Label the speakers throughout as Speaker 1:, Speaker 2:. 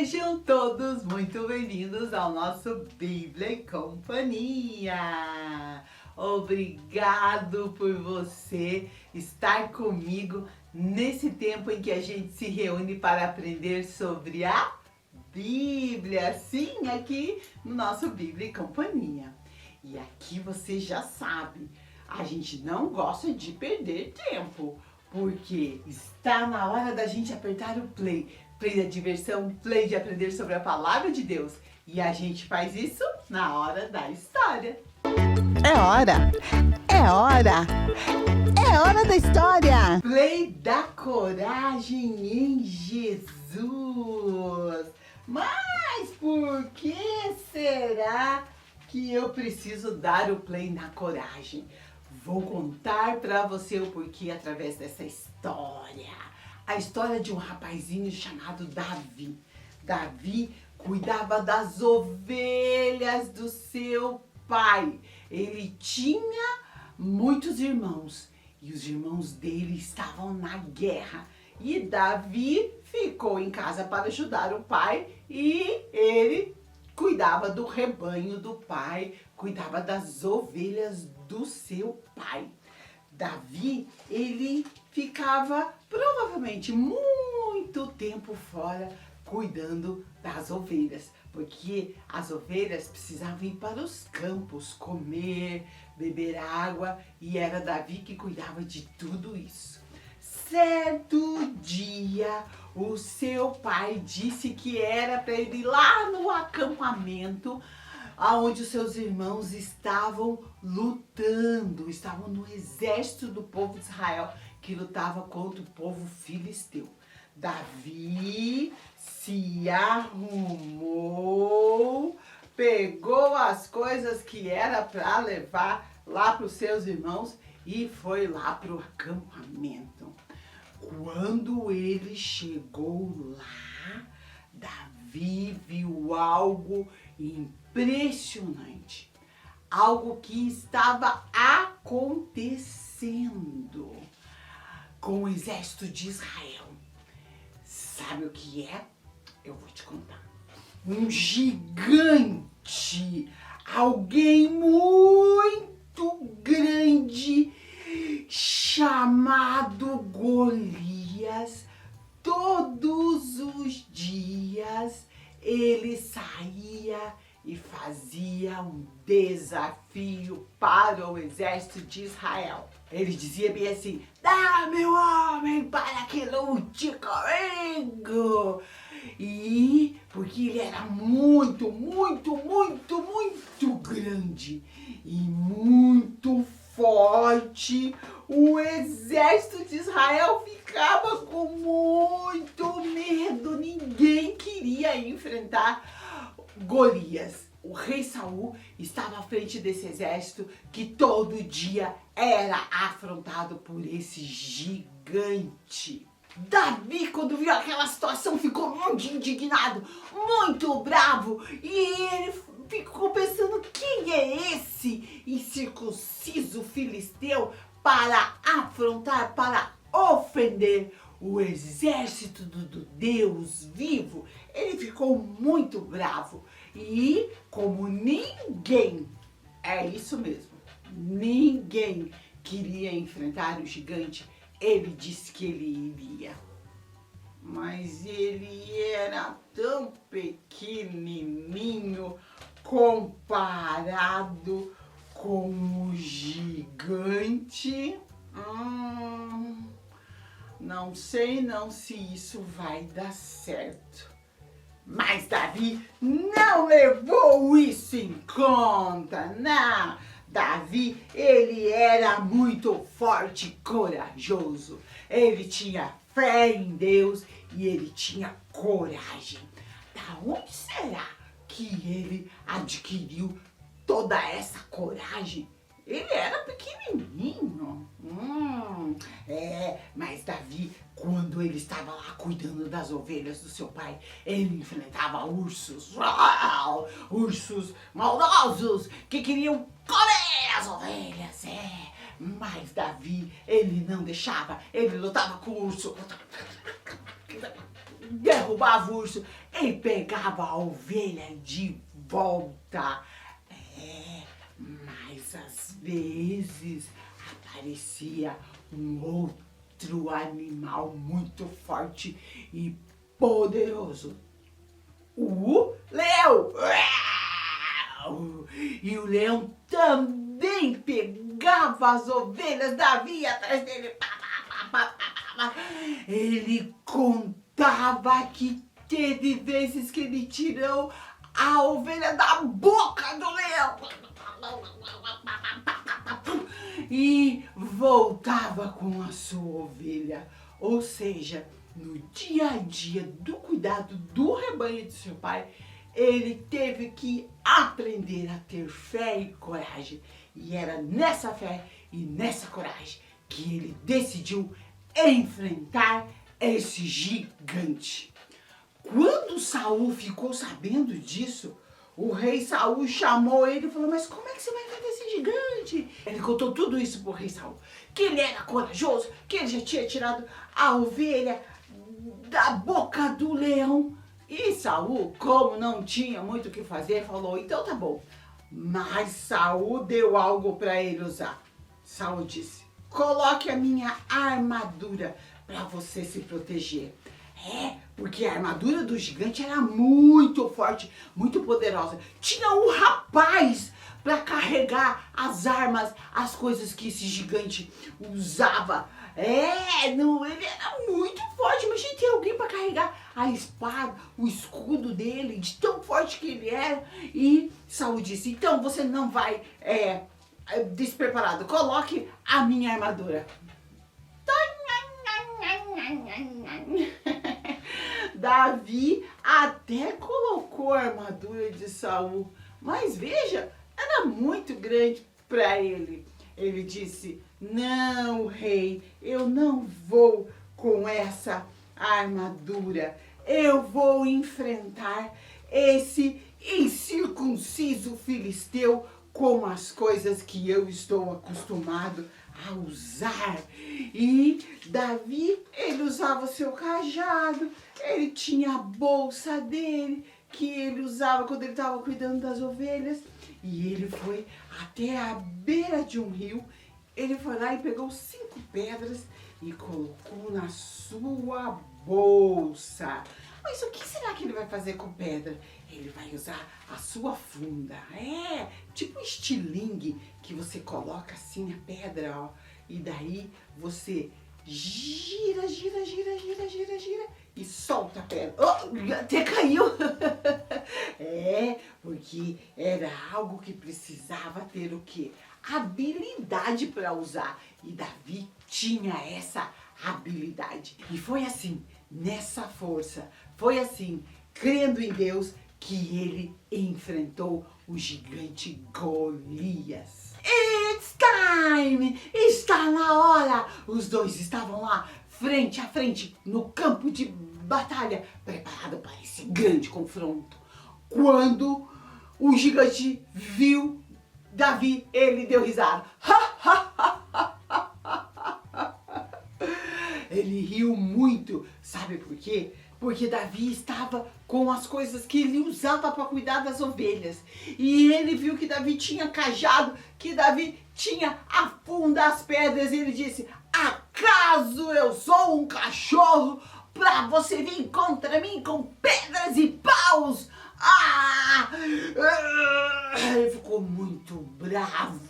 Speaker 1: Sejam todos muito bem-vindos ao nosso Bíblia e Companhia. Obrigado por você estar comigo nesse tempo em que a gente se reúne para aprender sobre a Bíblia. Sim, aqui no nosso Bíblia e Companhia. E aqui você já sabe, a gente não gosta de perder tempo, porque está na hora da gente apertar o play. Play da diversão, play de aprender sobre a palavra de Deus. E a gente faz isso na hora da história.
Speaker 2: É hora! É hora! É hora da história!
Speaker 1: Play da coragem em Jesus. Mas por que será que eu preciso dar o play na coragem? Vou contar para você o porquê através dessa história. A história de um rapazinho chamado Davi. Davi cuidava das ovelhas do seu pai. Ele tinha muitos irmãos e os irmãos dele estavam na guerra. E Davi ficou em casa para ajudar o pai e ele cuidava do rebanho do pai, cuidava das ovelhas do seu pai. Davi, ele ficava provavelmente muito tempo fora cuidando das ovelhas, porque as ovelhas precisavam ir para os campos, comer, beber água, e era Davi que cuidava de tudo isso. Certo dia, o seu pai disse que era para ele ir lá no acampamento, aonde os seus irmãos estavam lutando, estavam no exército do povo de Israel, que lutava contra o povo filisteu. Davi se arrumou, pegou as coisas que era para levar lá para os seus irmãos e foi lá para o acampamento. Quando ele chegou lá, Davi viu algo impressionante, algo que estava acontecendo com o exército de Israel. Sabe o que é? Eu vou te contar. Um gigante, alguém muito grande, chamado Golias. Todos os dias ele saía e fazia um desafio para o exército de Israel. Ele dizia bem assim: dá, meu homem, para que lute comigo. E porque ele era muito grande e muito forte, o exército de Israel ficava com muito medo. Ninguém queria enfrentar Golias. O rei Saul estava à frente desse exército que todo dia era afrontado por esse gigante. Davi, quando viu aquela situação, ficou muito indignado, muito bravo, e ele ficou pensando: quem é esse incircunciso filisteu para afrontar, para ofender o exército do Deus vivo? Ele ficou muito bravo e, como ninguém, é isso mesmo, ninguém queria enfrentar o gigante, ele disse que ele iria. Mas ele era tão pequenininho comparado com o gigante. Não sei não se isso vai dar certo. Mas Davi não levou isso em conta, não. Davi, ele era muito forte e corajoso. Ele tinha fé em Deus e ele tinha coragem. Da onde será que ele adquiriu toda essa coragem? Ele era pequenininho. Mas Davi, quando ele estava lá cuidando das ovelhas do seu pai, ele enfrentava ursos, ursos maldosos que queriam comer as ovelhas. Mas Davi, ele não deixava, ele lutava com o urso, derrubava o urso, e pegava a ovelha de volta. Mas às vezes aparecia um outro animal muito forte e poderoso. O leão! E o leão também pegava as ovelhas, Davi atrás dele. Ele contava que teve vezes que ele tirou a ovelha da boca do leão e voltava com a sua ovelha. Ou seja, no dia a dia do cuidado do rebanho de seu pai, ele teve que aprender a ter fé e coragem. E era nessa fé e nessa coragem que ele decidiu enfrentar esse gigante. Quando Saul ficou sabendo disso, o rei Saul chamou ele e falou: mas como é que você vai enfrentar esse gigante? Ele contou tudo isso pro rei Saul, que ele era corajoso, que ele já tinha tirado a ovelha da boca do leão. E Saul, como não tinha muito o que fazer, falou: então tá bom. Mas Saul deu algo para ele usar. Saul disse: coloque a minha armadura para você se proteger. Porque a armadura do gigante era muito forte, muito poderosa. Tinha um rapaz para carregar as armas, as coisas que esse gigante usava. Não, ele era muito forte. Imagina ter alguém para carregar a espada, o escudo dele, de tão forte que ele era. E Saul disse: então você não vai despreparado, coloque a minha armadura. Davi até colocou a armadura de Saul, mas veja, era muito grande para ele. Ele disse: não, rei, eu não vou com essa armadura. Eu vou enfrentar esse incircunciso filisteu com as coisas que eu estou acostumado a usar. E Davi, ele usava seu cajado, ele tinha a bolsa dele, que ele usava quando ele estava cuidando das ovelhas. E ele foi até a beira de um rio, ele foi lá e pegou 5 pedras e colocou na sua bolsa. Mas o que será que ele vai fazer com pedra? Ele vai usar a sua funda. Tipo um estilingue que você coloca assim a pedra, ó. E daí você gira e solta a pedra. Até caiu. Porque era algo que precisava ter o quê? Habilidade para usar. E Davi tinha essa habilidade. E foi assim, nessa força, foi assim, crendo em Deus, que ele enfrentou o gigante Golias. It's time! Está na hora! Os dois estavam lá, frente a frente, no campo de batalha, preparado para esse grande confronto. Quando o gigante viu Davi, ele deu risada. Ele riu muito. Sabe por quê? Porque Davi estava com as coisas que ele usava para cuidar das ovelhas. E ele viu que Davi tinha cajado, que Davi tinha a funda das pedras. E ele disse: acaso eu sou um cachorro para você vir contra mim com pedras e paus? Ele ficou muito bravo,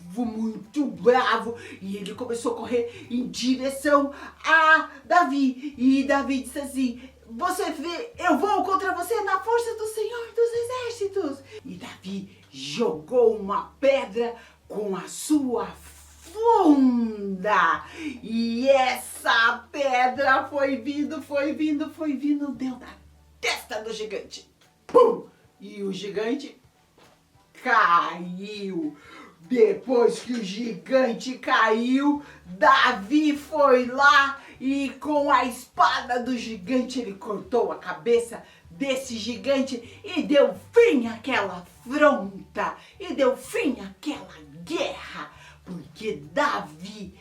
Speaker 1: e ele começou a correr em direção a Davi. E Davi disse assim: você vê, eu vou contra você na força do Senhor dos Exércitos. E Davi jogou uma pedra com a sua funda. E essa pedra foi vindo, deu na testa do gigante. Pum! E o gigante caiu. Depois que o gigante caiu, Davi foi lá e com a espada do gigante ele cortou a cabeça desse gigante e deu fim àquela afronta, e deu fim àquela guerra, porque Davi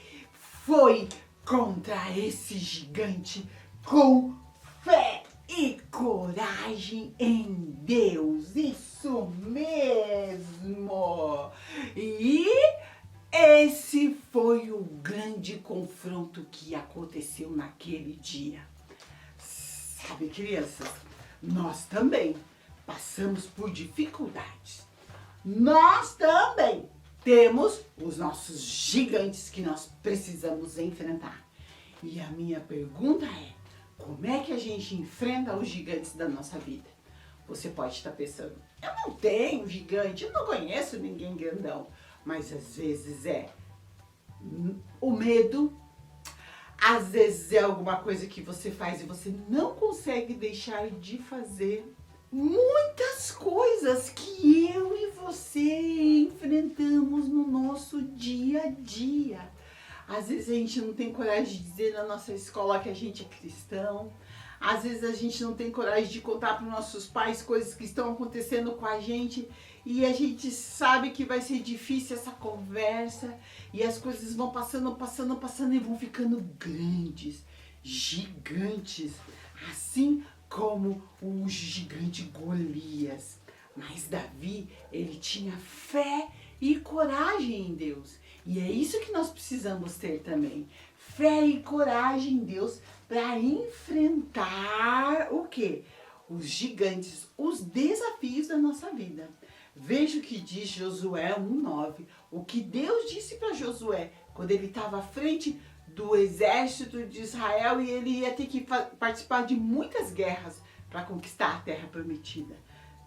Speaker 1: foi contra esse gigante com fé e coragem em Deus. Isso mesmo! E esse foi o grande confronto que aconteceu naquele dia. Sabe, crianças, nós também passamos por dificuldades. Nós também temos os nossos gigantes que nós precisamos enfrentar. E a minha pergunta é, como é que a gente enfrenta os gigantes da nossa vida? Você pode estar pensando, eu não tenho gigante, eu não conheço ninguém grandão. Mas às vezes é o medo, às vezes é alguma coisa que você faz e você não consegue deixar de fazer. Muitas coisas que eu e você enfrentamos no nosso dia a dia. Às vezes a gente não tem coragem de dizer na nossa escola que a gente é cristão. Às vezes a gente não tem coragem de contar para os nossos pais coisas que estão acontecendo com a gente. E a gente sabe que vai ser difícil essa conversa. E as coisas vão passando e vão ficando grandes, gigantes. Assim como o gigante Golias. Mas Davi, ele tinha fé e coragem em Deus. E é isso que nós precisamos ter também. Fé e coragem em Deus para enfrentar o quê? Os gigantes, os desafios da nossa vida. Veja o que diz Josué 1:9. O que Deus disse para Josué quando ele estava à frente do exército de Israel e ele ia ter que participar de muitas guerras para conquistar a terra prometida.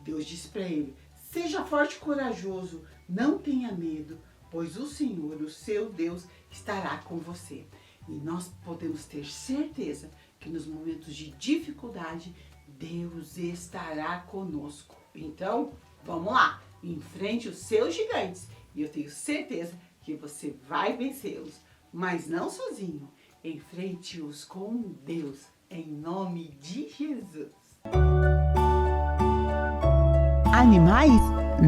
Speaker 1: Deus disse para ele, seja forte e corajoso, não tenha medo, pois o Senhor, o seu Deus, estará com você. E nós podemos ter certeza que nos momentos de dificuldade, Deus estará conosco. Então, vamos lá, enfrente os seus gigantes e eu tenho certeza que você vai vencê-los, mas não sozinho. Enfrente-os com Deus, em nome de Jesus.
Speaker 2: Animais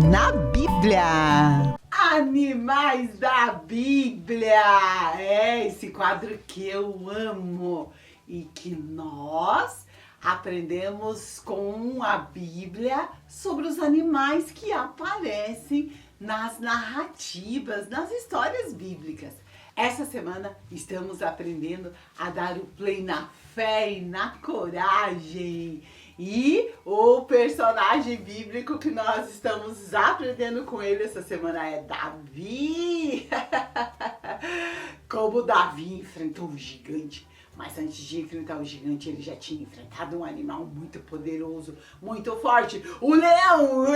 Speaker 2: na Bíblia.
Speaker 1: Animais da Bíblia! É esse quadro que eu amo e que nós aprendemos com a Bíblia sobre os animais que aparecem nas narrativas, nas histórias bíblicas. Essa semana estamos aprendendo a dar o play na fé e na coragem. E o personagem bíblico que nós estamos aprendendo com ele essa semana é Davi. Como Davi enfrentou o gigante. Mas antes de enfrentar o gigante, ele já tinha enfrentado um animal muito poderoso, muito forte. O leão!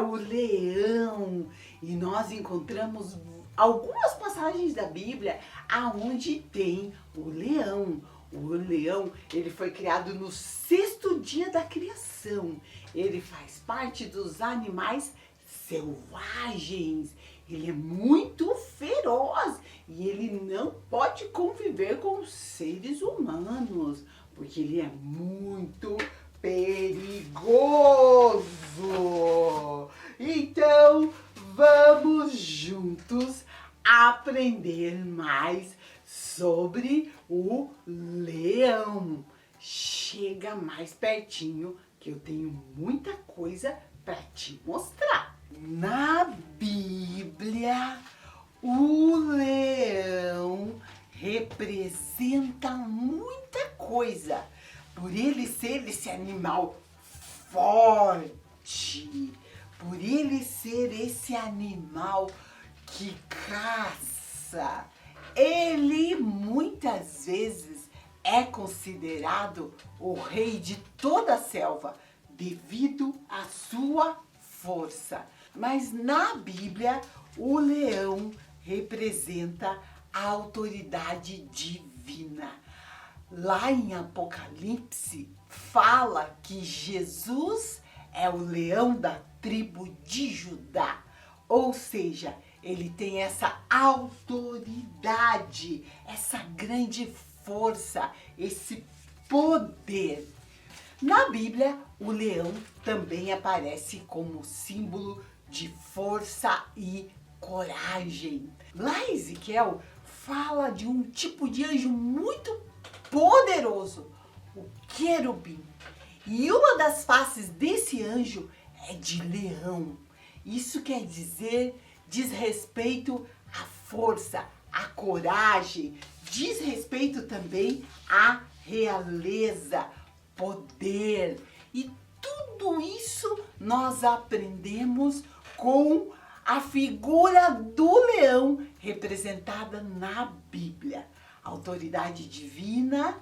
Speaker 1: O leão! E nós encontramos algumas passagens da Bíblia aonde tem o leão. O leão, ele foi criado no 6º dia da criação. Ele faz parte dos animais selvagens. Ele é muito feroz e ele não pode conviver com os seres humanos, porque ele é muito perigoso. Então, vamos juntos aprender mais sobre o leão. Chega mais pertinho que eu tenho muita coisa para te mostrar. Na Bíblia, o leão representa muita coisa. Por ele ser esse animal forte, por ele ser esse animal que caça, ele muitas vezes é considerado o rei de toda a selva devido à sua força. Mas na Bíblia, o leão representa a autoridade divina. Lá em Apocalipse, fala que Jesus é o leão da tribo de Judá. Ou seja, ele tem essa autoridade, essa grande força, esse poder. Na Bíblia, o leão também aparece como símbolo de força e coragem. Lá em Ezequiel fala de um tipo de anjo muito poderoso, o querubim. E uma das faces desse anjo é de leão. Isso quer dizer, diz respeito à força, à coragem, diz respeito também à realeza, poder. E tudo isso nós aprendemos com a figura do leão representada na Bíblia. Autoridade divina,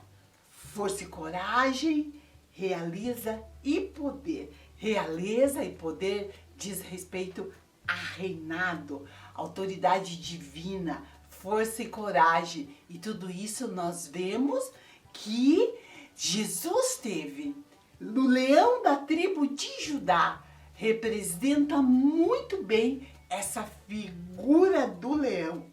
Speaker 1: força e coragem, realeza e poder. Realeza e poder diz respeito a reinado, autoridade divina, força e coragem. E tudo isso nós vemos que Jesus teve. O leão da tribo de Judá representa muito bem essa figura do leão,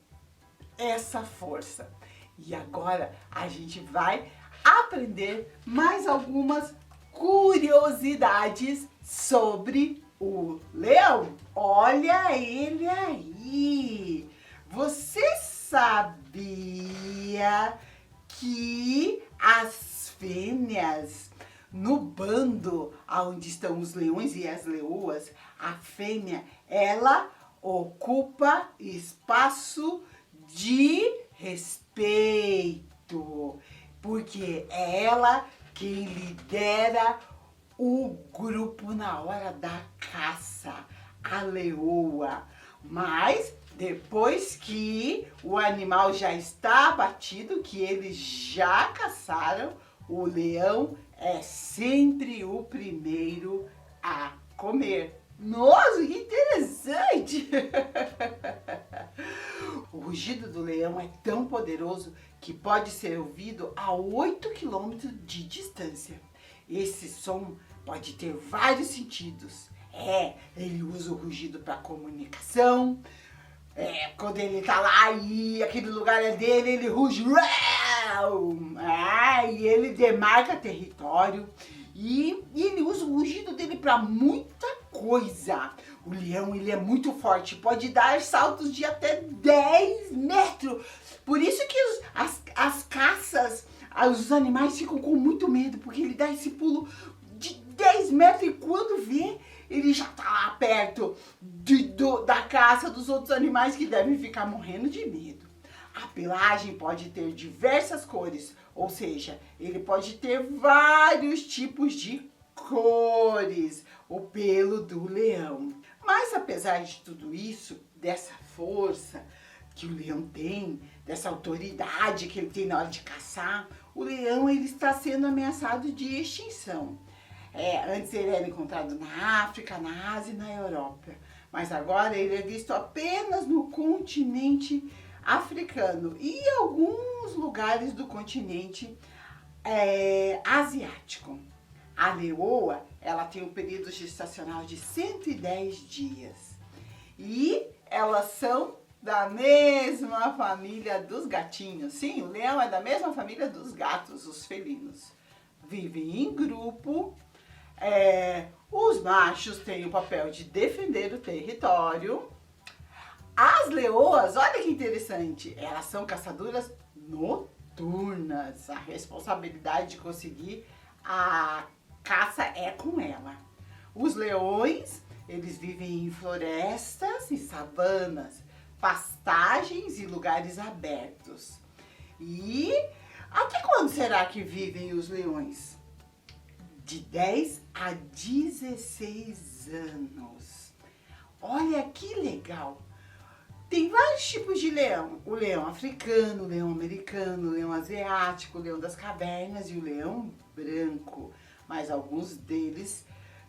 Speaker 1: essa força. E agora a gente vai aprender mais algumas curiosidades sobre o leão. Olha ele aí! Você sabia que as fêmeas no bando onde estão os leões e as leoas, a fêmea, ela ocupa espaço de respeito, porque é ela quem lidera o grupo na hora da caça, a leoa. Mas depois que o animal já está abatido, que eles já caçaram, o leão é sempre o primeiro a comer. Nossa, que interessante! O rugido do leão é tão poderoso que pode ser ouvido a 8 quilômetros de distância. Esse som pode ter vários sentidos. Ele usa o rugido para comunicação. Quando ele tá lá e aquele lugar é dele, ele ruge. E ele demarca território. E ele usa o rugido dele para muita coisa. O leão, ele é muito forte, pode dar saltos de até 10 metros. Por isso que as caças, os animais ficam com muito medo, porque ele dá esse pulo de 10 metros e quando vê, ele já tá lá perto da caça dos outros animais que devem ficar morrendo de medo. A pelagem pode ter diversas cores, ou seja, ele pode ter vários tipos de cores, o pelo do leão. Mas apesar de tudo isso, dessa força que o leão tem, dessa autoridade que ele tem na hora de caçar, o leão ele está sendo ameaçado de extinção. Antes ele era encontrado na África, na Ásia e na Europa, mas agora ele é visto apenas no continente africano e em alguns lugares do continente asiático. A leoa, ela tem um período gestacional de 110 dias e elas são da mesma família dos gatinhos. Sim, o leão é da mesma família dos gatos, os felinos. Vivem em grupo. Os machos têm o papel de defender o território. As leoas, olha que interessante, elas são caçadoras noturnas. A responsabilidade de conseguir a caça é com ela. Os leões, eles vivem em florestas e savanas, pastagens e lugares abertos. E até quando será que vivem os leões? De 10 a 16 anos. Olha que legal! Tem vários tipos de leão. O leão africano, o leão americano, o leão asiático, o leão das cavernas e o leão branco. Mas alguns deles,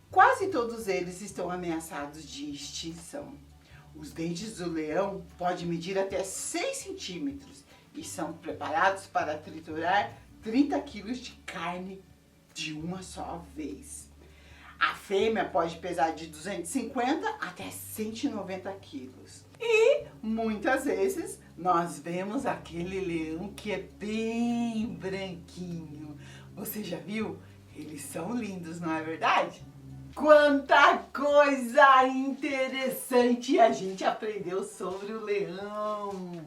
Speaker 1: quase todos eles, estão ameaçados de extinção. Os dentes do leão podem medir até 6 centímetros e são preparados para triturar 30 quilos de carne de uma só vez. A fêmea pode pesar de 250 até 190 quilos. E muitas vezes nós vemos aquele leão que é bem branquinho. Você já viu? Eles são lindos, não é verdade? Quanta coisa interessante a gente aprendeu sobre o leão!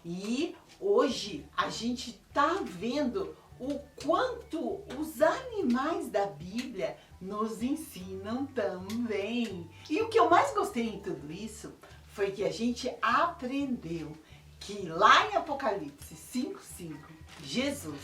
Speaker 1: E hoje a gente tá vendo o quanto os animais da Bíblia nos ensinam também. E o que eu mais gostei em tudo isso foi que a gente aprendeu que lá em Apocalipse 5:5, Jesus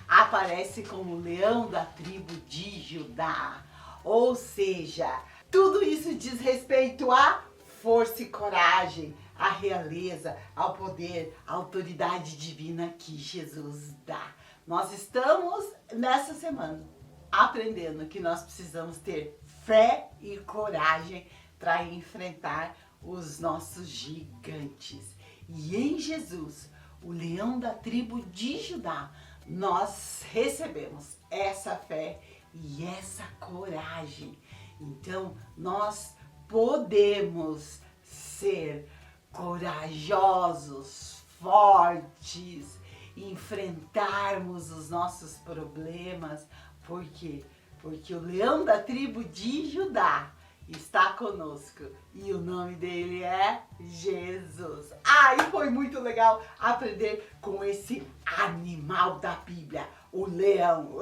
Speaker 1: aparece como o leão da tribo de Judá. Ou seja, tudo isso diz respeito à força e coragem, à realeza, ao poder, à autoridade divina que Jesus dá. Nós estamos nessa semana aprendendo que nós precisamos ter fé e coragem para enfrentar os nossos gigantes. E em Jesus, o leão da tribo de Judá, nós recebemos essa fé e essa coragem. Então, nós podemos ser corajosos, fortes, enfrentarmos os nossos problemas. Por quê? Porque o leão da tribo de Judá está conosco e o nome dele é Jesus. E foi muito legal aprender com esse animal da Bíblia, o leão.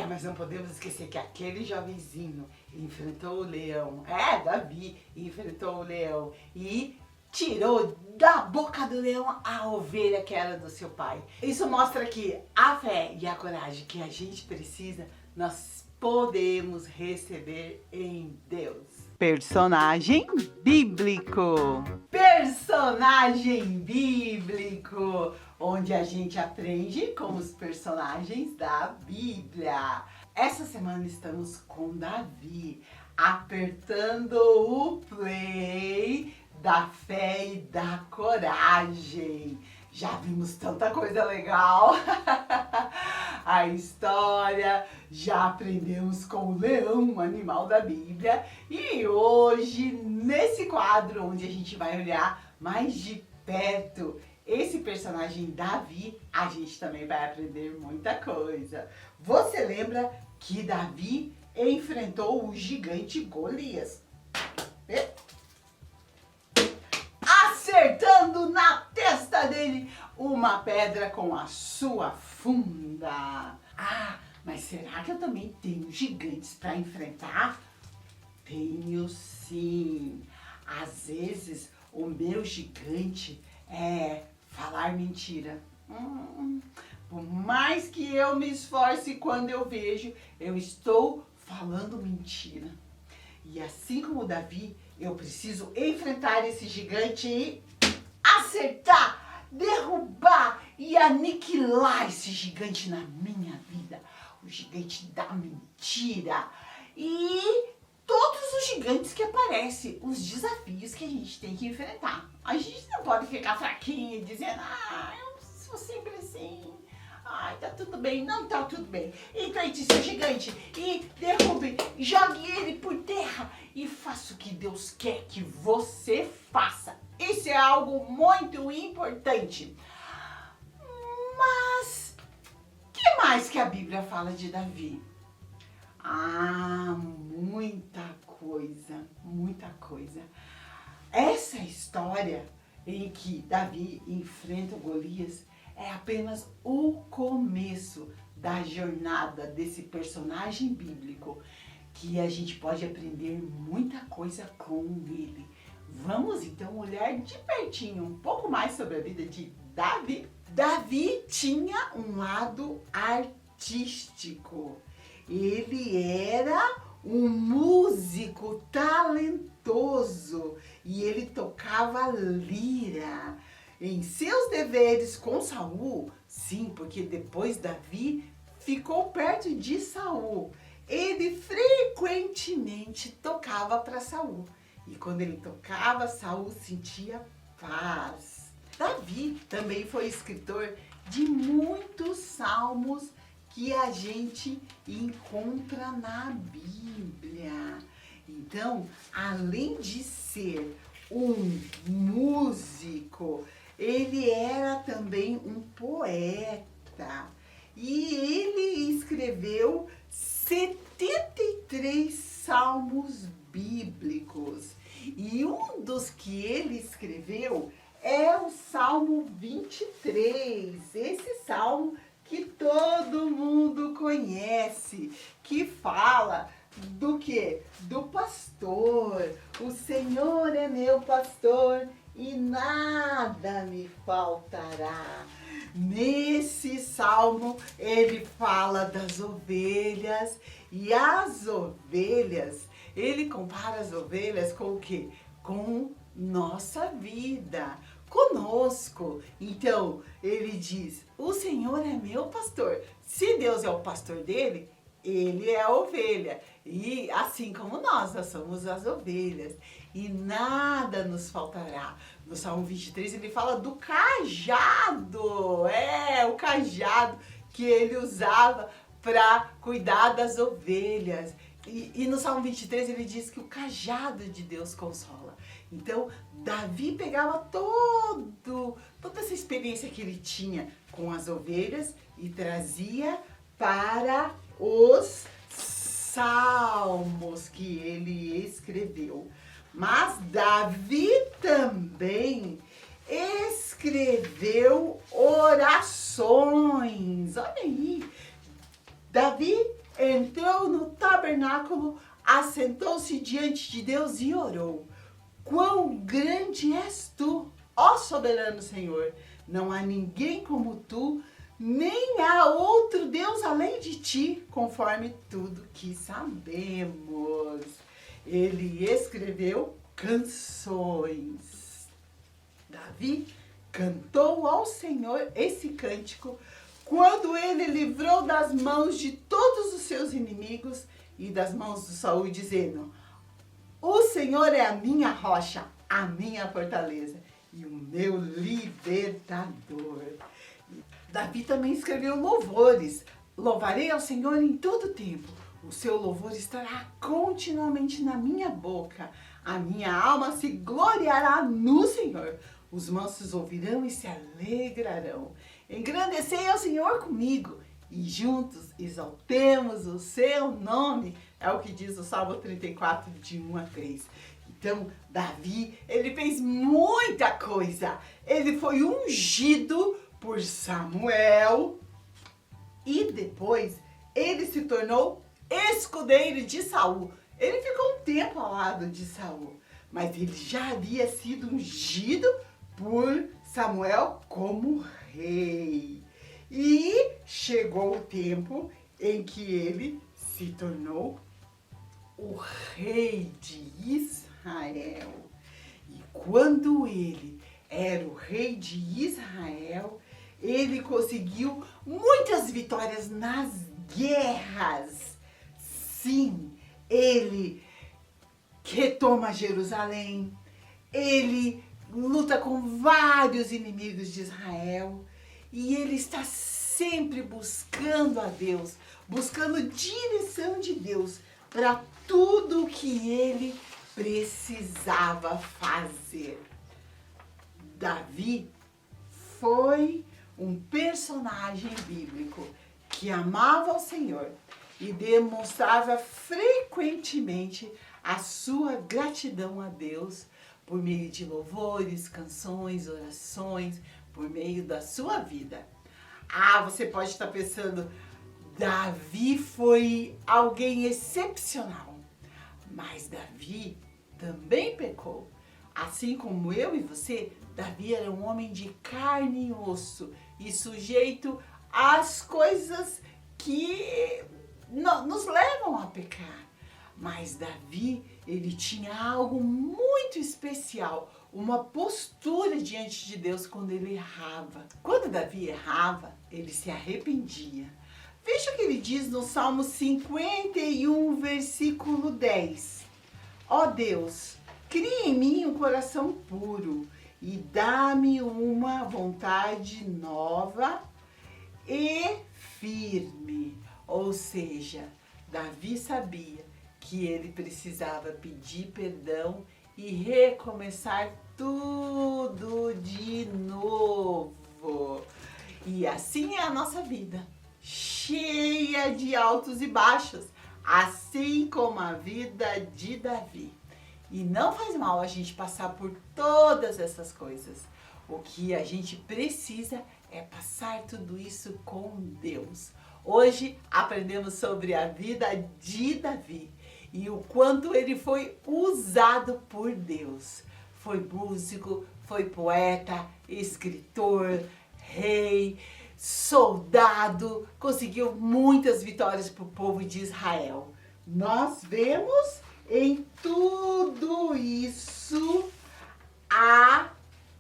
Speaker 1: Mas não podemos esquecer que aquele jovenzinho enfrentou o leão. Davi enfrentou o leão e tirou da boca do leão a ovelha que era do seu pai. Isso mostra que a fé e a coragem que a gente precisa, nós podemos receber em Deus. Personagem bíblico. Personagem bíblico, onde a gente aprende com os personagens da Bíblia. Essa semana estamos com Davi, apertando o play da fé e da coragem. Já vimos tanta coisa legal. A história, já aprendemos com o leão, o animal da Bíblia. E hoje, nesse quadro, onde a gente vai olhar mais de perto esse personagem Davi, a gente também vai aprender muita coisa. Você lembra que Davi enfrentou o gigante Golias? Acertando na testa dele uma pedra com a sua funda. Mas será que eu também tenho gigantes para enfrentar? Tenho sim. Às vezes o meu gigante é falar mentira. Por mais que eu me esforce, quando eu vejo, eu estou falando mentira. E assim como Davi, eu preciso enfrentar esse gigante e acertar, derrubar e aniquilar esse gigante na minha vida. O gigante da mentira. E todos os gigantes que aparecem, os desafios que a gente tem que enfrentar. A gente não pode ficar fraquinho dizendo, eu sou sempre assim. Tá tudo bem. Não tá tudo bem. Enfrente seu gigante e derrube, jogue ele por terra e faça o que Deus quer que você faça. Isso é algo muito importante. Mas, o que mais que a Bíblia fala de Davi? Muita coisa, muita coisa. Essa história em que Davi enfrenta o Golias é apenas o começo da jornada desse personagem bíblico, que a gente pode aprender muita coisa com ele. Vamos então olhar de pertinho um pouco mais sobre a vida de Davi. Davi tinha um lado artístico. Ele era um músico talentoso e ele tocava lira. Em seus deveres com Saul, sim, porque depois Davi ficou perto de Saul, ele frequentemente tocava para Saul. E quando ele tocava, Saul sentia paz. Davi também foi escritor de muitos salmos que a gente encontra na Bíblia. Então, além de ser um músico, ele era também um poeta. E ele escreveu 73 salmos bíblicos. E um dos que ele escreveu é o Salmo 23. Esse salmo que todo mundo conhece, que fala do quê? Do pastor. O Senhor é meu pastor e nada me faltará. Nesse salmo, ele fala das ovelhas e as ovelhas, ele compara as ovelhas com o quê? Com nossa vida, conosco. Então, ele diz, o Senhor é meu pastor. Se Deus é o pastor dele, ele é a ovelha. E assim como nós somos as ovelhas. E nada nos faltará. No Salmo 23 ele fala do cajado. O cajado que ele usava para cuidar das ovelhas. E no Salmo 23 ele diz que o cajado de Deus consola. Então, Davi pegava toda essa experiência que ele tinha com as ovelhas e trazia para os salmos que ele escreveu. Mas Davi também escreveu orações. Olha aí. Davi entrou no tabernáculo, assentou-se diante de Deus e orou. Quão grande és tu, ó soberano Senhor! Não há ninguém como tu, nem há outro Deus além de ti, conforme tudo que sabemos. Ele escreveu canções. Davi cantou ao Senhor esse cântico quando ele livrou das mãos de todos os seus inimigos e das mãos do Saul, dizendo: o Senhor é a minha rocha, a minha fortaleza e o meu libertador. Davi também escreveu louvores. Louvarei ao Senhor em todo tempo. O seu louvor estará continuamente na minha boca. A minha alma se gloriará no Senhor. Os mansos ouvirão e se alegrarão. Engrandecei ao Senhor comigo e juntos exaltemos o seu nome. É o que diz o Salmo 34, de 1 a 3. Então, Davi, ele fez muita coisa. Ele foi ungido por Samuel e depois ele se tornou escudeiro de Saul. Ele ficou um tempo ao lado de Saul, mas ele já havia sido ungido por Samuel como rei. E chegou o tempo em que ele se tornou o rei de Israel. E quando ele era o rei de Israel, ele conseguiu muitas vitórias nas guerras. Sim, ele retoma Jerusalém, ele luta com vários inimigos de Israel e ele está sempre buscando a Deus, buscando direção de Deus para tudo que ele precisava fazer. Davi foi um personagem bíblico que amava o Senhor e demonstrava frequentemente a sua gratidão a Deus por meio de louvores, canções, orações, por meio da sua vida. Você pode estar pensando, Davi foi alguém excepcional, mas Davi também pecou. Assim como eu e você, Davi era um homem de carne e osso e sujeito às coisas que nos levam a pecar. Mas Davi, ele tinha algo muito especial, uma postura diante de Deus quando ele errava. Quando Davi errava, ele se arrependia. Veja o que ele diz no Salmo 51, versículo 10. Ó Deus, cria em mim um coração puro e dá-me uma vontade nova e firme. Ou seja, Davi sabia que ele precisava pedir perdão e recomeçar tudo de novo. E assim é a nossa vida, cheia de altos e baixos, assim como a vida de Davi. E não faz mal a gente passar por todas essas coisas. O que a gente precisa é passar tudo isso com Deus. Hoje aprendemos sobre a vida de Davi e o quanto ele foi usado por Deus. Foi músico, foi poeta, escritor, rei, soldado, conseguiu muitas vitórias para o povo de Israel. Nós vemos em tudo isso a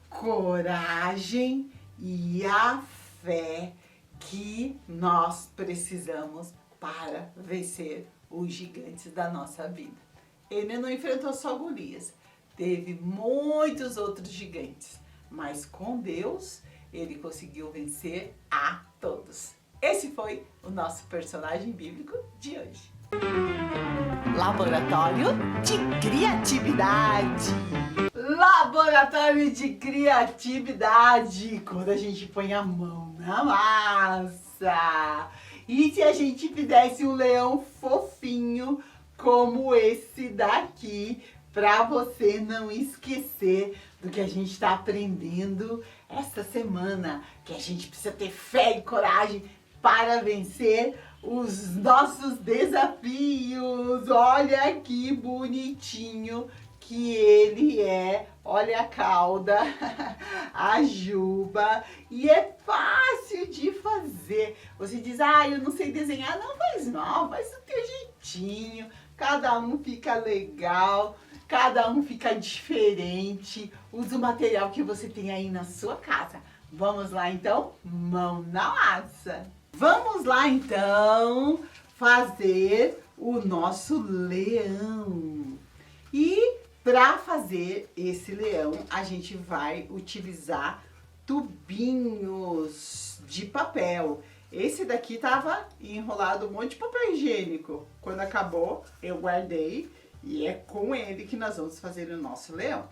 Speaker 1: coragem e a fé que nós precisamos para vencer os gigantes da nossa vida. Ele não enfrentou só Golias, teve muitos outros gigantes, mas com Deus ele conseguiu vencer a todos. Esse foi o nosso personagem bíblico de hoje. Laboratório de Criatividade. Laboratório de Criatividade. Quando a gente põe a mão na massa. E se a gente fizesse um leão fofinho como esse daqui, para você não esquecer do que a gente está aprendendo esta semana, que a gente precisa ter fé e coragem para vencer os nossos desafios. Olha que bonitinho que ele é. Olha a cauda, a juba, e é fácil de fazer. Você diz, eu não sei desenhar. Não faz mal, faz do teu jeitinho. Cada um fica legal, cada um fica diferente. Usa o material que você tem aí na sua casa. Vamos lá então? Mão na massa! Vamos lá então fazer o nosso leão. E para fazer esse leão, a gente vai utilizar tubinhos de papel. Esse daqui tava enrolado um monte de papel higiênico. Quando acabou, eu guardei e é com ele que nós vamos fazer o nosso leão.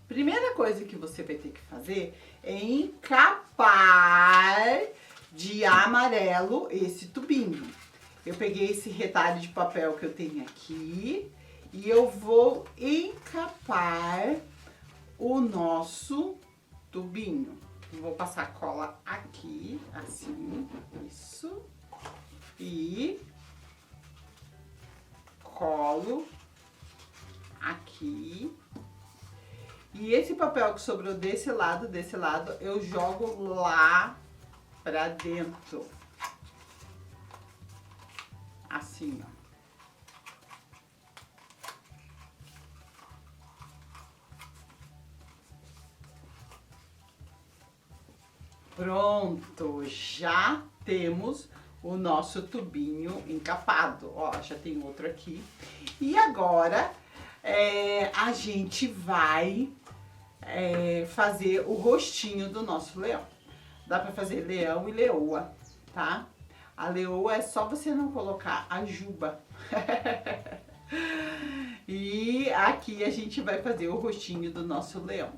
Speaker 1: Primeira coisa que você vai ter que fazer é encapar de amarelo esse tubinho. Eu peguei esse retalho de papel que eu tenho aqui e eu vou encapar o nosso tubinho. Vou passar cola aqui, assim, isso, e colo aqui. E esse papel que sobrou desse lado, eu jogo lá pra dentro. Assim, ó. Pronto, já temos o nosso tubinho encapado. Ó, já tem outro aqui. E agora a gente vai fazer o rostinho do nosso leão. Dá pra fazer leão e leoa, tá? A leoa é só você não colocar a juba. E aqui a gente vai fazer o rostinho do nosso leão.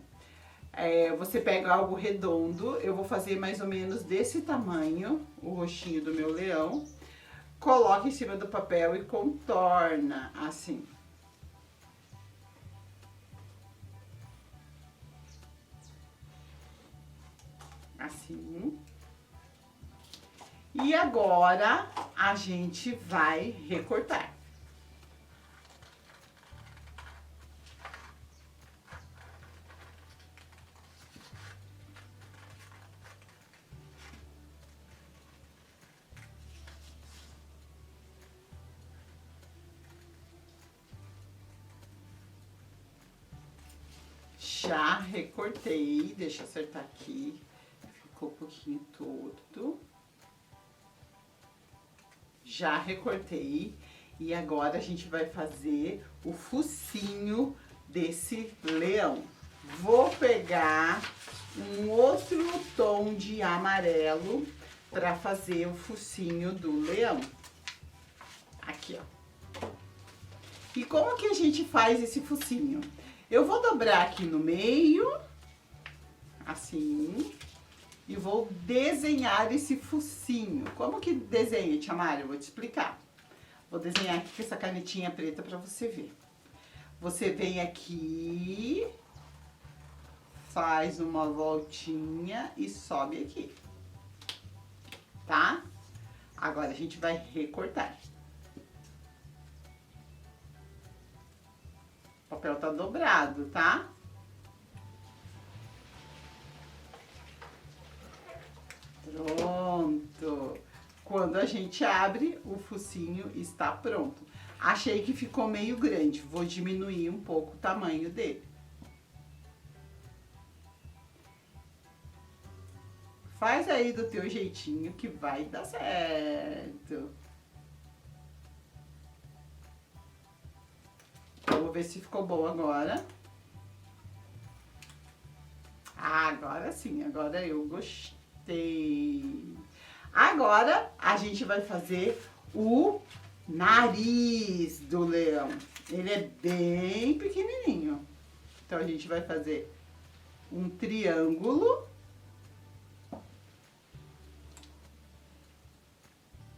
Speaker 1: Você pega algo redondo, eu vou fazer mais ou menos desse tamanho, o rostinho do meu leão. Coloca em cima do papel e contorna, assim. Assim. E agora a gente vai recortar. Já recortei, deixa eu acertar aqui, ficou um pouquinho torto. Já recortei e agora a gente vai fazer o focinho desse leão. Vou pegar um outro tom de amarelo para fazer o focinho do leão. Aqui, ó. E como que a gente faz esse focinho? Eu vou dobrar aqui no meio, assim, e vou desenhar esse focinho. Como que desenha, Tia Mari? Eu vou te explicar. Vou desenhar aqui com essa canetinha preta para você ver. Você vem aqui, faz uma voltinha e sobe aqui, tá? Agora a gente vai recortar. O papel tá dobrado, tá? Pronto. Quando a gente abre, o focinho está pronto. Achei que ficou meio grande, vou diminuir um pouco o tamanho dele. Faz aí do teu jeitinho que vai dar certo. Vamos ver se ficou bom agora. Ah, agora sim, agora eu gostei. Agora a gente vai fazer o nariz do leão. Ele é bem pequenininho. Então a gente vai fazer um triângulo.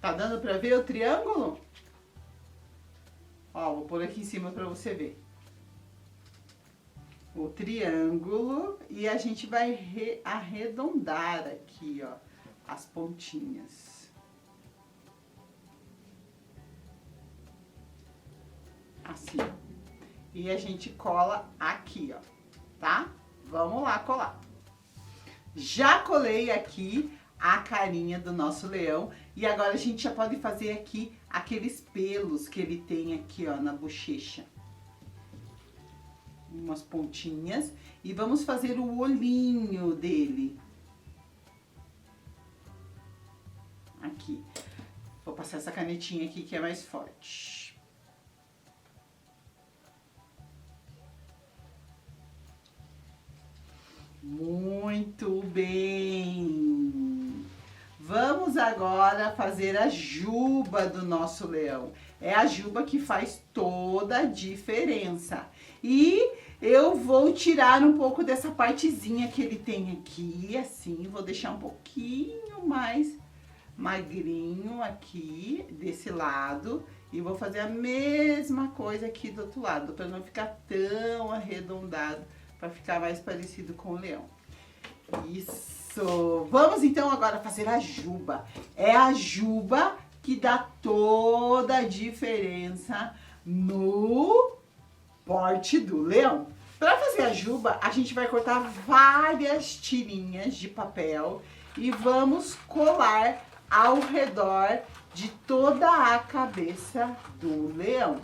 Speaker 1: Tá dando pra ver o triângulo? Ó, vou pôr aqui em cima pra você ver. O triângulo e a gente vai arredondar aqui, ó, as pontinhas. Assim. E a gente cola aqui, ó, tá? Vamos lá colar. Já colei aqui a carinha do nosso leão e agora a gente já pode fazer aqui aqueles pelos que ele tem aqui, ó, na bochecha. Umas pontinhas e vamos fazer o olhinho dele. Aqui. Vou passar essa canetinha aqui que é mais forte. Muito bem! Vamos agora fazer a juba do nosso leão. É a juba que faz toda a diferença. E eu vou tirar um pouco dessa partezinha que ele tem aqui, assim, vou deixar um pouquinho mais magrinho aqui, desse lado. E vou fazer a mesma coisa aqui do outro lado, para não ficar tão arredondado, para ficar mais parecido com o leão. Isso! Vamos então agora fazer a juba. É a juba que dá toda a diferença no porte do leão. Para fazer a juba, a gente vai cortar várias tirinhas de papel e vamos colar ao redor de toda a cabeça do leão.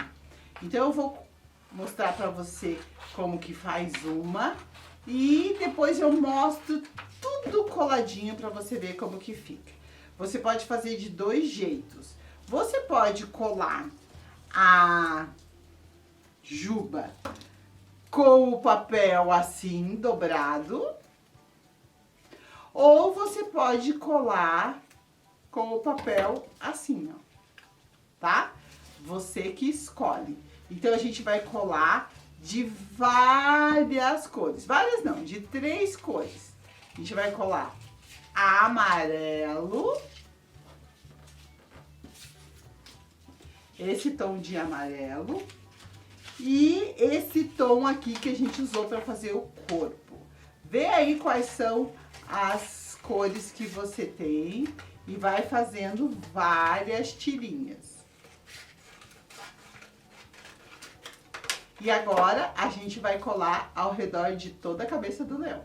Speaker 1: Então eu vou mostrar para você como que faz uma e depois eu mostro tudo coladinho para você ver como que fica. Você pode fazer de dois jeitos. Você pode colar a juba com o papel assim, dobrado. Ou você pode colar com o papel assim, ó. Tá? Você que escolhe. Então, a gente vai colar de várias cores. Várias não, de 3 cores. A gente vai colar amarelo. Esse tom de amarelo. E esse tom aqui que a gente usou para fazer o corpo. Vê aí quais são as cores que você tem e vai fazendo várias tirinhas. E agora a gente vai colar ao redor de toda a cabeça do leão.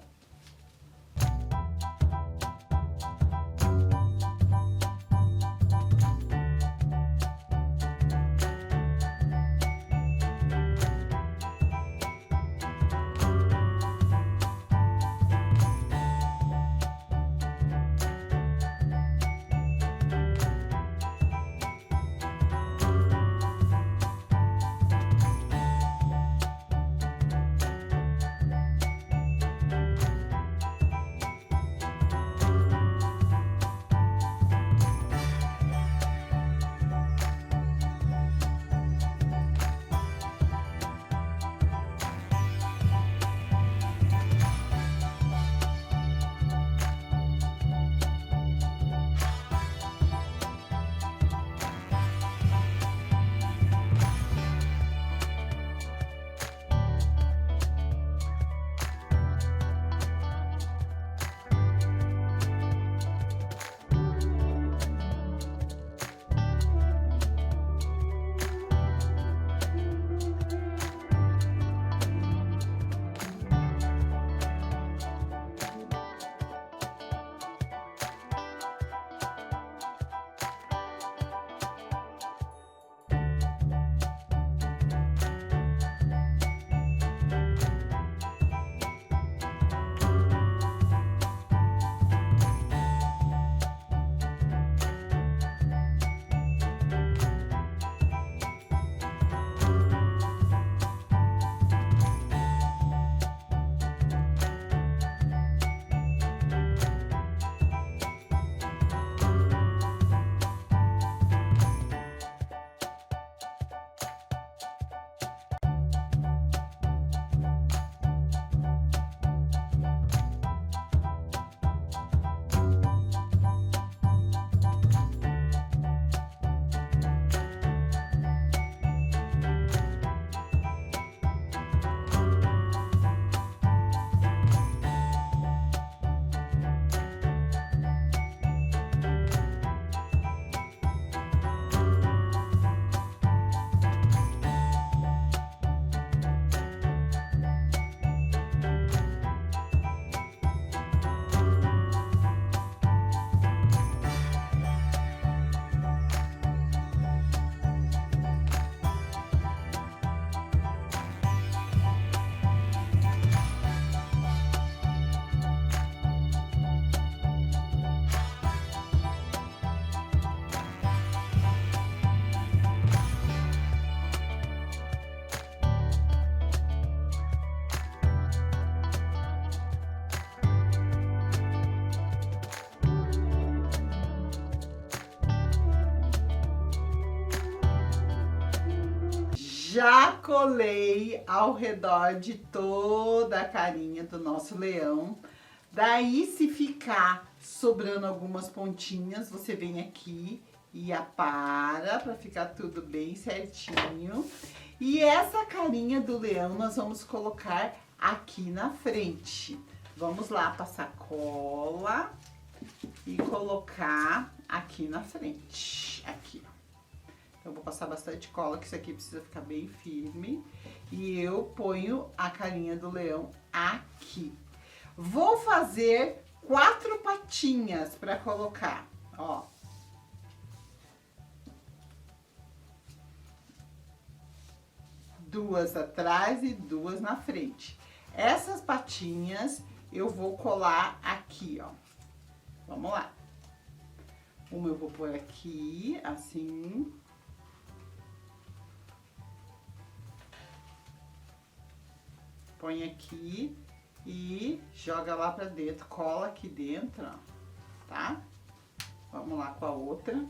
Speaker 1: Já colei ao redor de toda a carinha do nosso leão. Daí, se ficar sobrando algumas pontinhas, você vem aqui e apara para ficar tudo bem certinho. E essa carinha do leão nós vamos colocar aqui na frente. Vamos lá passar cola e colocar aqui na frente. Aqui, ó. Eu vou passar bastante cola, que isso aqui precisa ficar bem firme. E eu ponho a carinha do leão aqui. Vou fazer 4 patinhas para colocar, ó. Duas atrás e 2 na frente. Essas patinhas eu vou colar aqui, ó. Vamos lá. Uma eu vou pôr aqui, assim. Põe aqui e joga lá pra dentro, cola aqui dentro, ó, tá? Vamos lá com a outra.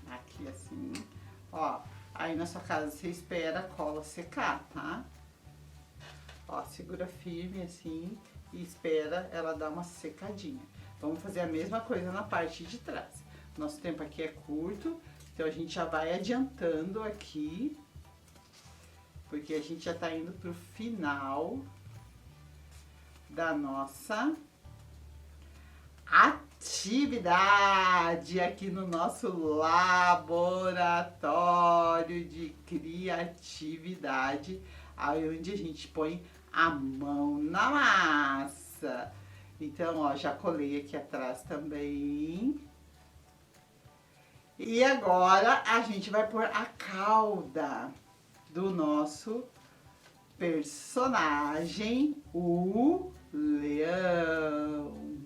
Speaker 1: Aqui assim, ó, aí na sua casa você espera a cola secar, tá? Ó, segura firme assim e espera ela dar uma secadinha. Vamos fazer a mesma coisa na parte de trás. Nosso tempo aqui é curto. Então, a gente já vai adiantando aqui, porque a gente já tá indo pro final da nossa atividade aqui no nosso laboratório de criatividade, aí onde a gente põe a mão na massa. Então, ó, já colei aqui atrás também. E agora a gente vai pôr a cauda do nosso personagem, o leão.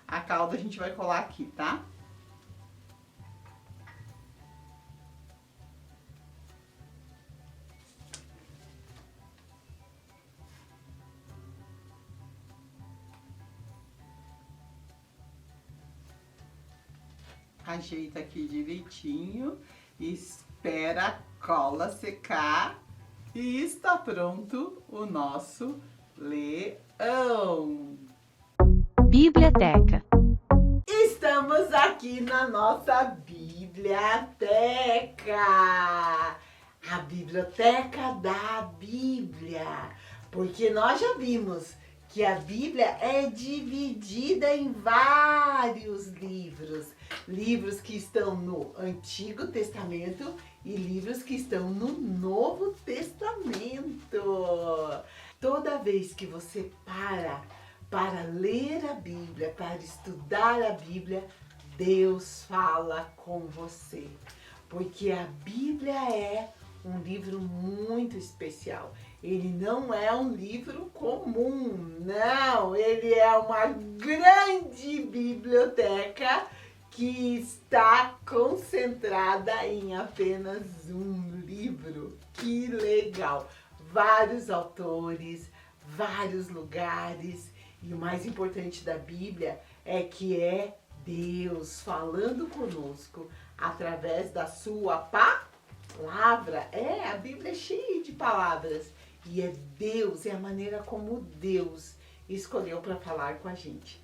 Speaker 1: A cauda a gente vai colar aqui, tá? Ajeita aqui direitinho, espera a cola secar e está pronto o nosso leão.
Speaker 3: Biblioteca.
Speaker 1: Estamos aqui na nossa biblioteca, a biblioteca da Bíblia, porque nós já vimos que a Bíblia é dividida em vários livros. Livros que estão no Antigo Testamento e livros que estão no Novo Testamento. Toda vez que você para ler a Bíblia, para estudar a Bíblia, Deus fala com você. Porque a Bíblia é um livro muito especial. Ele não é um livro comum, não. Ele é uma grande biblioteca que está concentrada em apenas um livro. Que legal! Vários autores, vários lugares. E o mais importante da Bíblia é que é Deus falando conosco através da sua palavra. A Bíblia é cheia de palavras. E é Deus, é a maneira como Deus escolheu para falar com a gente.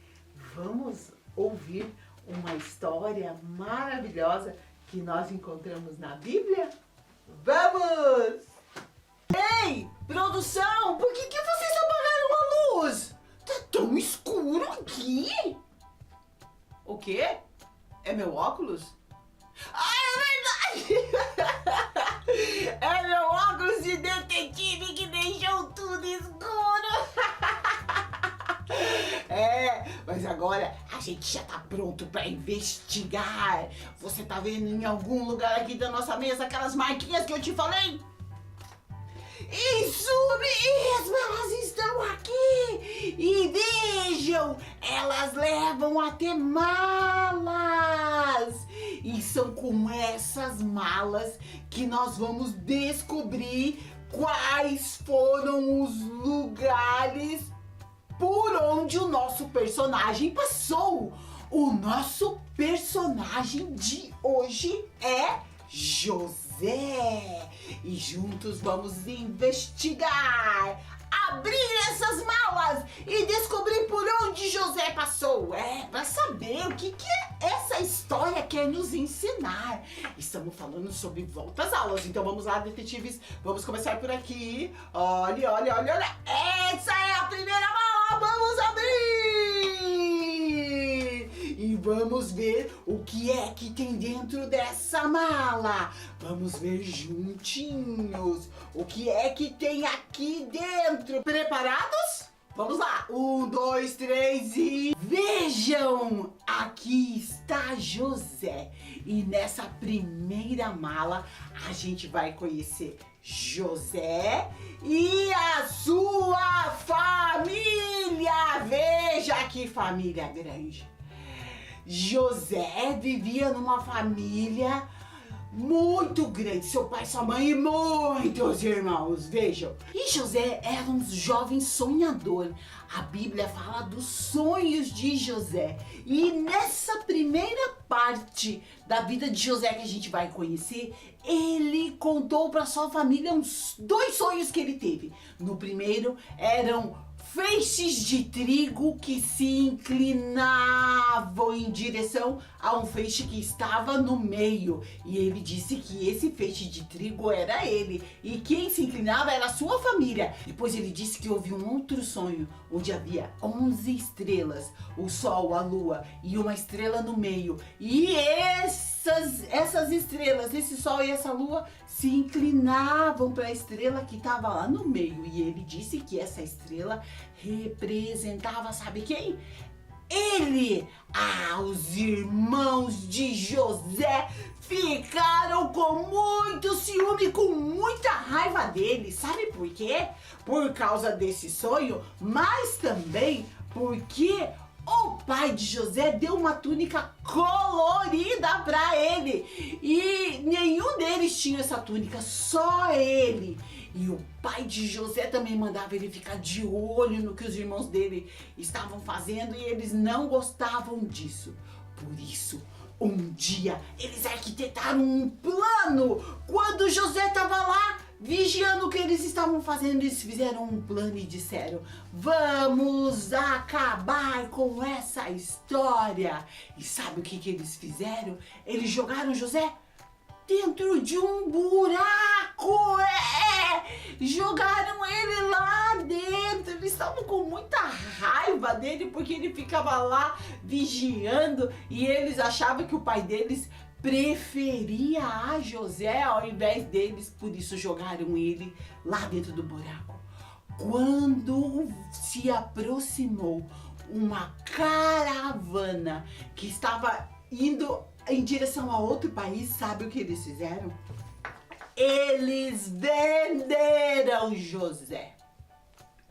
Speaker 1: Vamos ouvir uma história maravilhosa que nós encontramos na Bíblia? Vamos! Ei, produção, por que vocês apagaram a luz? Tá tão escuro aqui. O quê? É meu óculos? Ah, é verdade! É meu óculos de detetive que deixou tudo escuro. Mas agora a gente já tá pronto pra investigar. Você tá vendo em algum lugar aqui da nossa mesa aquelas marquinhas que eu te falei? Isso mesmo, elas estão aqui. E vejam, elas levam até malas. E são com essas malas que nós vamos descobrir quais foram os lugares por onde o nosso personagem passou. O nosso personagem de hoje é José. E juntos vamos investigar, abrir essas malas e descobrir por onde José passou. Para saber o que essa história quer nos ensinar. Estamos falando sobre volta às aulas, então vamos lá, detetives. Vamos começar por aqui. Olha. Essa é a primeira mala, vamos abrir! E vamos ver o que é que tem dentro dessa mala. Vamos ver juntinhos o que é que tem aqui dentro. Preparados? Vamos lá. 1, 2, 3 e... Vejam! Aqui está José. E nessa primeira mala a gente vai conhecer José e a sua família. Veja que família grande. José vivia numa família muito grande, seu pai, sua mãe e muitos irmãos, vejam. E José era um jovem sonhador. A Bíblia fala dos sonhos de José. E nessa primeira parte da vida de José que a gente vai conhecer, ele contou para sua família dois sonhos que ele teve. No primeiro eram feixes de trigo que se inclinavam em direção a um feixe que estava no meio. E ele disse que esse feixe de trigo era ele. E quem se inclinava era a sua família. Depois ele disse que houve um outro sonho, onde havia 11 estrelas. O sol, a lua e uma estrela no meio. E essas estrelas, esse sol e essa lua, se inclinavam para a estrela que estava lá no meio. E ele disse que essa estrela representava, sabe quem? Ele! Os irmãos de José ficaram com muito ciúme, com muita raiva dele. Sabe por quê? Por causa desse sonho, mas também porque o pai de José deu uma túnica colorida para ele. E nenhum deles tinha essa túnica, só ele. E o pai de José também mandava ele ficar de olho no que os irmãos dele estavam fazendo e eles não gostavam disso. Por isso, um dia eles arquitetaram um plano. Quando José estava lá vigiando o que eles estavam fazendo, eles fizeram um plano e disseram: vamos acabar com essa história. E sabe o que eles fizeram? Eles jogaram José dentro de um buraco. Jogaram ele lá dentro. Eles estavam com muita raiva dele porque ele ficava lá vigiando e eles achavam que o pai deles preferia a José ao invés deles, por isso jogaram ele lá dentro do buraco. Quando se aproximou uma caravana que estava indo em direção a outro país, sabe o que eles fizeram? Eles venderam José.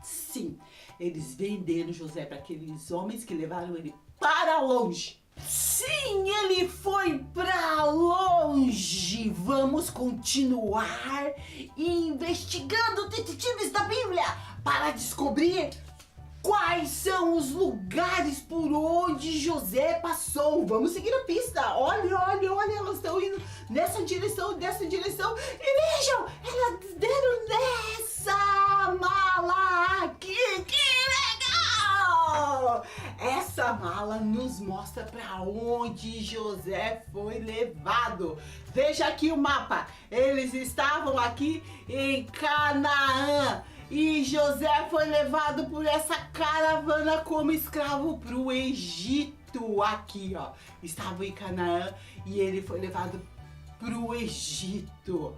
Speaker 1: Sim, eles venderam José para aqueles homens que levaram ele para longe. Sim, ele foi para longe. Vamos continuar investigando, detetives da Bíblia, para descobrir quais são os lugares por onde José passou. Vamos seguir a pista. Olha, elas estão indo nessa direção. E vejam, elas deram nessa mala aqui. Que legal! Essa mala nos mostra para onde José foi levado. Veja aqui o mapa. Eles estavam aqui em Canaã. E José foi levado por essa caravana como escravo para o Egito. Aqui, ó. Estava em Canaã e ele foi levado para o Egito.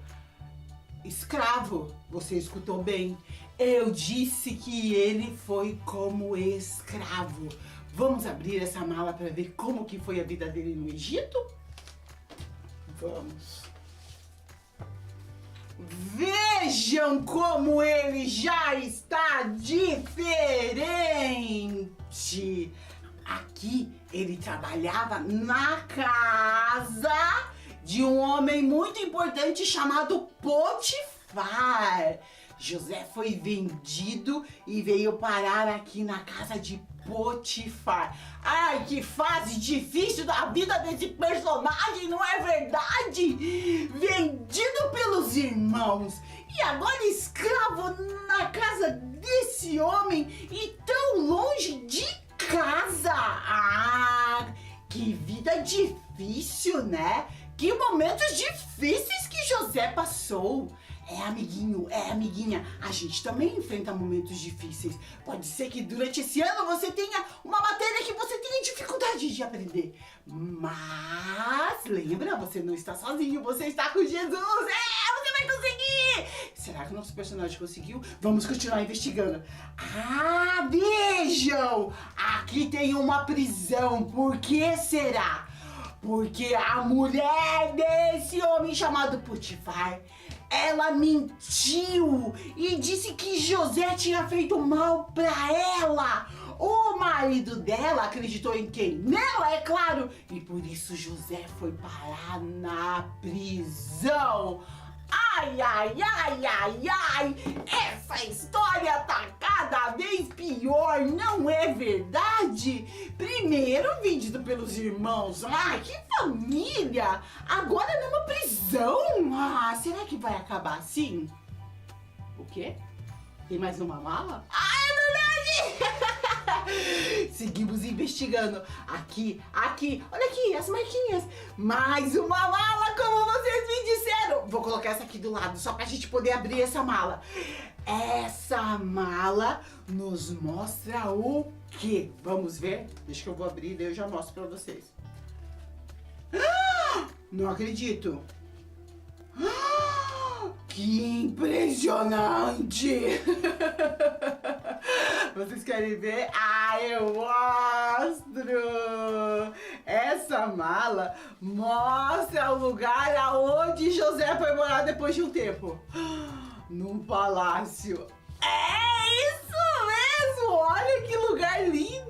Speaker 1: Escravo, você escutou bem. Eu disse que ele foi como escravo. Vamos abrir essa mala para ver como que foi a vida dele no Egito? Vamos. Vejam como ele já está diferente. Aqui ele trabalhava na casa de um homem muito importante chamado Potifar. José foi vendido e veio parar aqui na casa de Potifar. Ai, que fase difícil da vida desse personagem, não é verdade? Vendido pelos irmãos e agora escravo na casa desse homem e tão longe de casa. Ah, que vida difícil, né? Que momentos difíceis que José passou. Amiguinho, amiguinha, a gente também enfrenta momentos difíceis. Pode ser que durante esse ano você tenha uma matéria que você tenha dificuldade de aprender. Mas, lembra, você não está sozinho, você está com Jesus. Você vai conseguir! Será que o nosso personagem conseguiu? Vamos continuar investigando. Ah, vejam! Aqui tem uma prisão. Por que será? Porque a mulher desse homem chamado Potifar, ela mentiu e disse que José tinha feito mal pra ela. O marido dela acreditou em quem? Nela, é claro. E por isso José foi parar na prisão. Ai, ai, ai, ai, ai, essa história tá cada vez pior, não é verdade? Primeiro vendido pelos irmãos, ai, que família! Agora numa prisão, será que vai acabar assim? O quê? Tem mais uma mala? É verdade! Seguimos investigando. Aqui, olha aqui, as marquinhas. Mais uma mala, como vocês me disseram. Vou colocar essa aqui do lado, só pra gente poder abrir essa mala. Essa mala nos mostra o quê? Vamos ver? Deixa que eu vou abrir e daí eu já mostro pra vocês. Não acredito. Que impressionante! Vocês querem ver? Eu mostro! Essa mala mostra o lugar aonde José foi morar depois de um tempo. Num palácio. É isso mesmo! Olha que lugar lindo!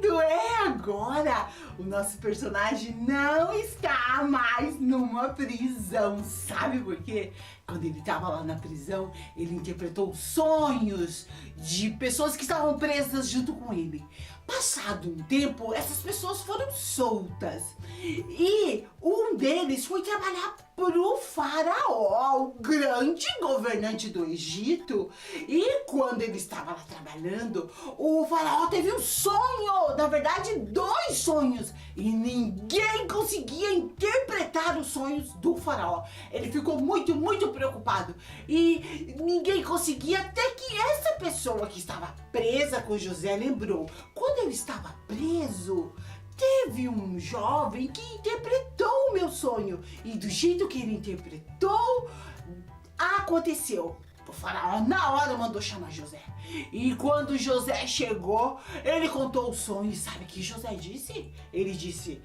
Speaker 1: Agora o nosso personagem não está mais numa prisão. Sabe por quê? Quando ele estava lá na prisão, ele interpretou sonhos de pessoas que estavam presas junto com ele. Passado um tempo, essas pessoas foram soltas. E um deles foi trabalhar pro faraó, o grande governante do Egito. E quando ele estava lá trabalhando, o faraó teve um sonho, na verdade 2 sonhos. E ninguém conseguia interpretar os sonhos do faraó. Ele ficou muito preocupado. E ninguém conseguia, até que essa pessoa que estava presa com José lembrou. Quando ele estava preso, teve um jovem que interpretou o meu sonho. E do jeito que ele interpretou, aconteceu. O faraó na hora mandou chamar José. E quando José chegou, ele contou o sonho. E sabe o que José disse? Ele disse: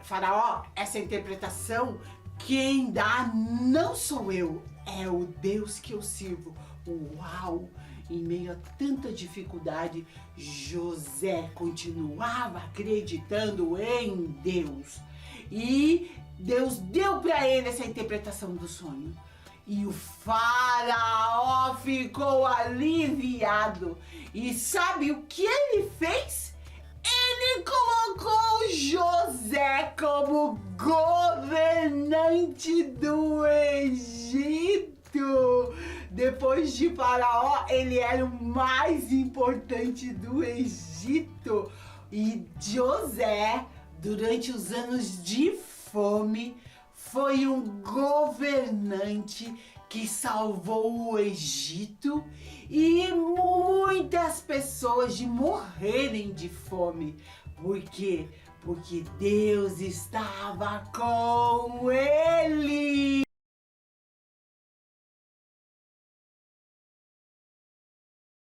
Speaker 1: faraó, essa interpretação quem dá não sou eu, é o Deus que eu sirvo. Uau! Em meio a tanta dificuldade, José continuava acreditando em Deus. E Deus deu para ele essa interpretação do sonho. E o faraó ficou aliviado. E sabe o que ele fez? Ele colocou José como governante do Egito. Depois de Faraó, ele era o mais importante do Egito. E José, durante os anos de fome, foi um governante que salvou o Egito e muitas pessoas de morrerem de fome. Por quê? Porque Deus estava com ele.